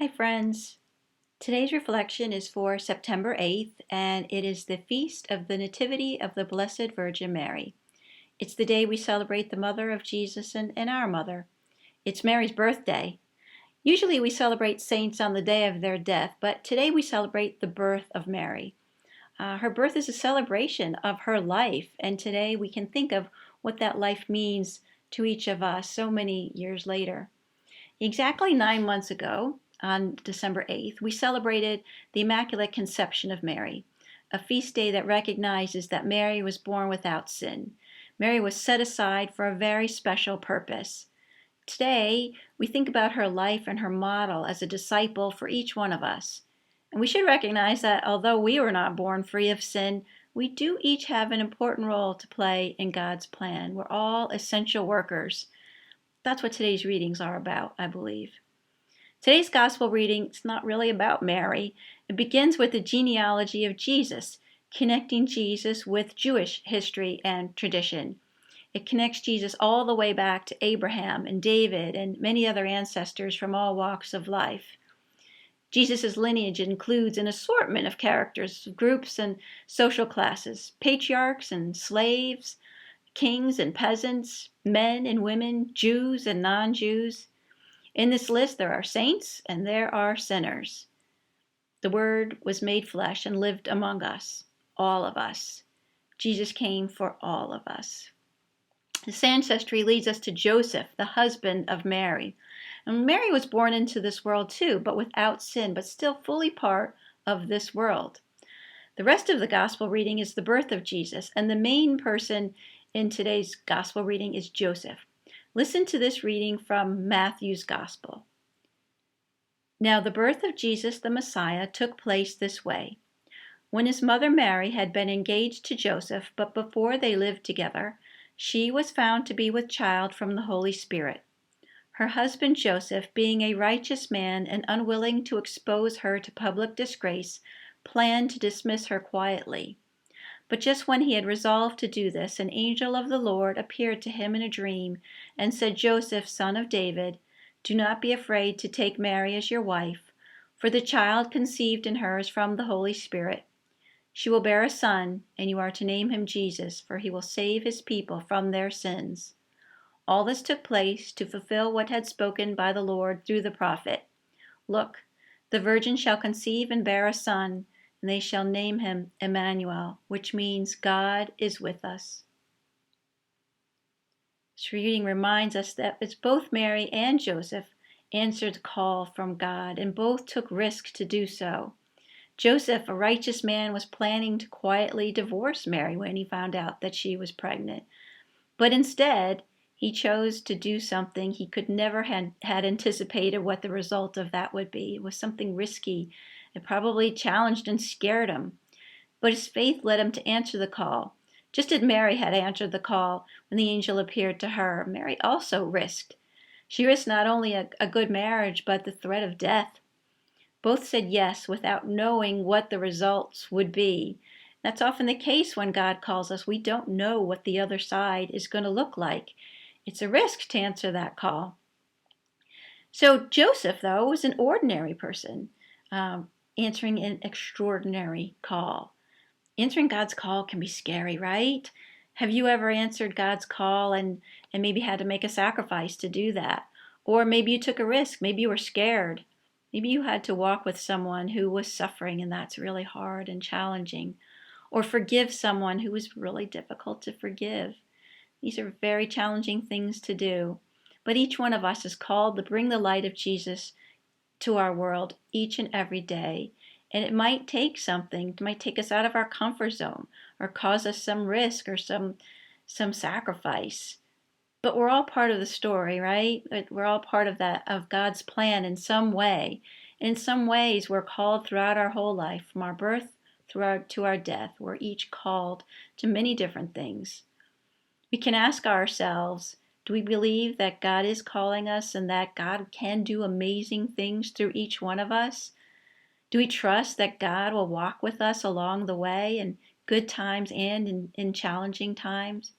Hi, friends. Today's reflection is for September 8th, and it is the feast of the Nativity of the Blessed Virgin Mary. It's the day we celebrate the mother of Jesus and our mother. It's Mary's birthday. Usually we celebrate saints on the day of their death, but today we celebrate the birth of Mary. Her birth is a celebration of her life, and today we can think of what that life means to each of us so many years later. Exactly 9 months ago, on December 8th, we celebrated the Immaculate Conception of Mary, a feast day that recognizes that Mary was born without sin. Mary was set aside for a very special purpose. Today, we think about her life and her model as a disciple for each one of us. And we should recognize that although we were not born free of sin, we do each have an important role to play in God's plan. We're all essential workers. That's what today's readings are about, I believe. Today's gospel reading is not really about Mary. It begins with the genealogy of Jesus, connecting Jesus with Jewish history and tradition. It connects Jesus all the way back to Abraham and David and many other ancestors from all walks of life. Jesus' lineage includes an assortment of characters, groups, and social classes, patriarchs and slaves, kings and peasants, men and women, Jews and non-Jews. In this list, there are saints and there are sinners. The Word was made flesh and lived among us, all of us. Jesus came for all of us. This ancestry leads us to Joseph, the husband of Mary. And Mary was born into this world too, but without sin, but still fully part of this world. The rest of the gospel reading is the birth of Jesus, and the main person in today's gospel reading is Joseph. Listen to this reading from Matthew's gospel. Now the birth of Jesus the Messiah took place this way. When his mother Mary had been engaged to Joseph, but before they lived together, she was found to be with child from the Holy Spirit. Her husband Joseph, being a righteous man and unwilling to expose her to public disgrace, planned to dismiss her quietly. But just when he had resolved to do this, an angel of the Lord appeared to him in a dream and said, Joseph, son of David, do not be afraid to take Mary as your wife, for the child conceived in her is from the Holy Spirit. She will bear a son, and you are to name him Jesus, for he will save his people from their sins. All this took place to fulfill what had spoken by the Lord through the prophet. Look, the virgin shall conceive and bear a son, and they shall name him Emmanuel, which means God is with us. This reading reminds us that it's both Mary and Joseph answered the call from God, and both took risk to do so. Joseph, a righteous man, was planning to quietly divorce Mary when he found out that she was pregnant. But instead, he chose to do something he could never had anticipated what the result of that would be. It was something risky. It probably challenged and scared him. But his faith led him to answer the call. Just as Mary had answered the call when the angel appeared to her, Mary also risked. She risked not only a good marriage, but the threat of death. Both said yes without knowing what the results would be. That's often the case when God calls us. We don't know what the other side is going to look like. It's a risk to answer that call. So Joseph, though, was an ordinary person answering an extraordinary call. Answering God's call can be scary, right? Have you ever answered God's call and maybe had to make a sacrifice to do that? Or maybe you took a risk. Maybe you were scared. Maybe you had to walk with someone who was suffering, and that's really hard and challenging. Or forgive someone who was really difficult to forgive. These are very challenging things to do. But each one of us is called to bring the light of Jesus to our world each and every day. And it might take something. It might take us out of our comfort zone or cause us some risk or some sacrifice. But we're all part of the story, right? We're all part of of God's plan in some way. And in some ways, we're called throughout our whole life, from our birth to our death. We're each called to many different things. We can ask ourselves, do we believe that God is calling us and that God can do amazing things through each one of us? Do we trust that God will walk with us along the way in good times and in challenging times?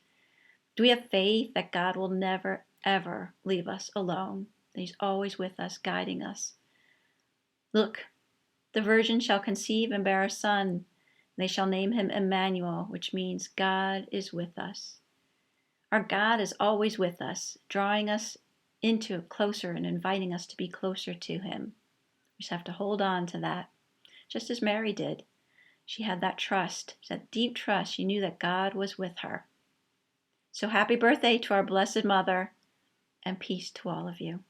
Do we have faith that God will never, ever leave us alone? That He's always with us, guiding us? Look, the virgin shall conceive and bear a son. They shall name him Emmanuel, which means God is with us. Our God is always with us, drawing us into closer and inviting us to be closer to him. We just have to hold on to that, just as Mary did. She had that trust, that deep trust. She knew that God was with her. So happy birthday to our Blessed Mother, and peace to all of you.